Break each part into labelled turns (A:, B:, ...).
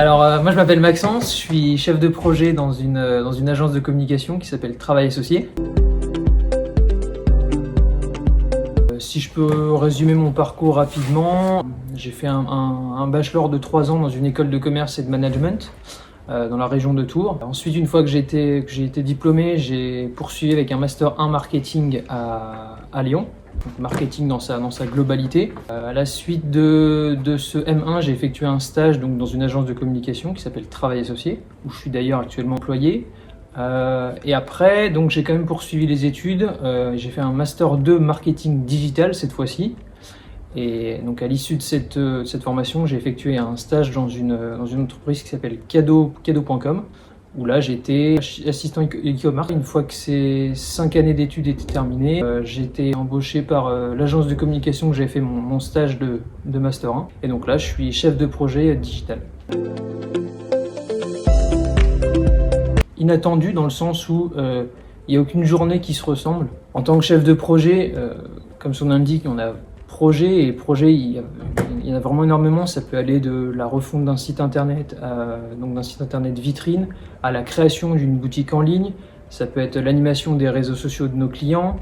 A: Alors, moi je m'appelle Maxence, je suis chef de projet dans une agence de communication qui s'appelle Travail Associé. Si je peux résumer mon parcours rapidement, j'ai fait un bachelor de 3 ans dans une école de commerce et de management dans la région de Tours. Ensuite, une fois que j'ai été diplômé, j'ai poursuivi avec un master 1 marketing à Lyon. Donc marketing dans sa globalité. À la suite de ce M1, j'ai effectué un stage donc, dans une agence de communication qui s'appelle Travail Associé, où je suis d'ailleurs actuellement employé. Et après, donc, j'ai quand même poursuivi les études. J'ai fait un master 2 marketing digital cette fois-ci. Et donc à l'issue de cette formation, j'ai effectué un stage dans une entreprise qui s'appelle Cadeau.com. Où là j'étais assistant e-commerce. Une fois que ces 5 années d'études étaient terminées, j'ai été embauché par l'agence de communication où j'avais fait mon stage de Master 1. Et donc là je suis chef de projet digital. Inattendu dans le sens où il n'y a aucune journée qui se ressemble. En tant que chef de projet, comme son nom l'indique, on a projet, et projet il y en a vraiment énormément. Ça peut aller de la refonte d'un site internet, donc d'un site internet vitrine, à la création d'une boutique en ligne. Ça peut être l'animation des réseaux sociaux de nos clients.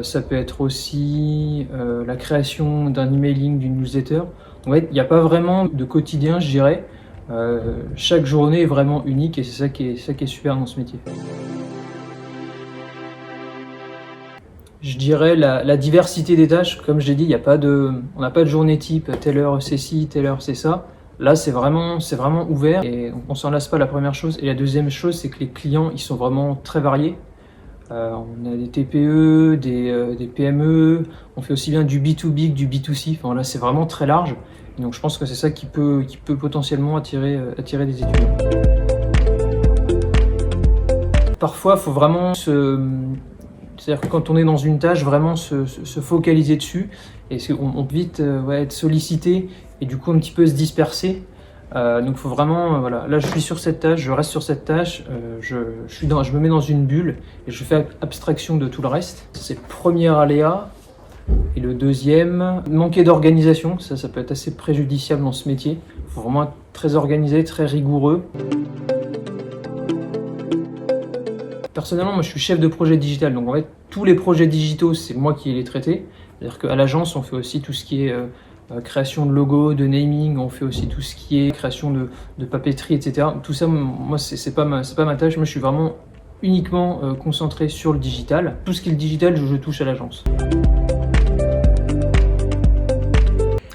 A: Ça peut être aussi la création d'un emailing, d'une newsletter. En fait, il n'y a pas vraiment de quotidien, je dirais. Chaque journée est vraiment unique et c'est ça qui est super dans ce métier. Je dirais la diversité des tâches. Comme je l'ai dit, on n'a pas de journée type, telle heure c'est ci, telle heure c'est ça. Là, c'est vraiment ouvert et on s'en lasse pas, la première chose. Et la deuxième chose, c'est que les clients, ils sont vraiment très variés. On a des TPE, des PME, on fait aussi bien du B2B que du B2C. Enfin, là, c'est vraiment très large. Et donc, je pense que c'est ça qui peut potentiellement attirer des étudiants. Parfois, il faut vraiment c'est-à-dire que quand on est dans une tâche, vraiment se focaliser dessus, et on peut vite être sollicité et du coup un petit peu se disperser. Donc il faut vraiment, voilà, là je suis sur cette tâche, je reste sur cette tâche, je me mets dans une bulle et je fais abstraction de tout le reste. C'est le premier aléa. Et le deuxième, manquer d'organisation, ça peut être assez préjudiciable dans ce métier. Il faut vraiment être très organisé, très rigoureux. Personnellement, moi je suis chef de projet digital, donc en fait tous les projets digitaux c'est moi qui les traiter. C'est-à-dire qu'à l'agence on fait aussi tout ce qui est création de logos, de naming, on fait aussi tout ce qui est création de papeterie, etc. Tout ça, moi c'est pas ma tâche, moi je suis vraiment uniquement concentré sur le digital. Tout ce qui est le digital, je touche à l'agence.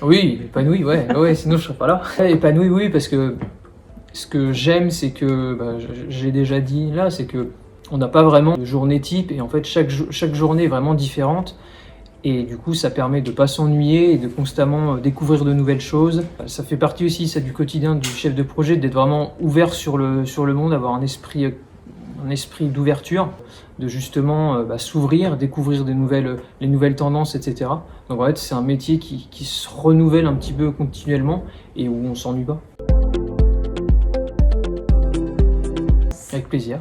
A: Oui, épanoui, ouais, sinon je serais pas là. Épanoui, oui, parce que ce que j'aime, c'est que, j'ai déjà dit là, c'est que on n'a pas vraiment de journée type et en fait chaque journée est vraiment différente et du coup ça permet de ne pas s'ennuyer et de constamment découvrir de nouvelles choses. Ça fait partie aussi ça, du quotidien du chef de projet, d'être vraiment ouvert sur le monde, avoir un esprit d'ouverture, de justement s'ouvrir, découvrir les nouvelles tendances, etc. Donc en fait c'est un métier qui se renouvelle un petit peu continuellement et où on s'ennuie pas. Avec plaisir.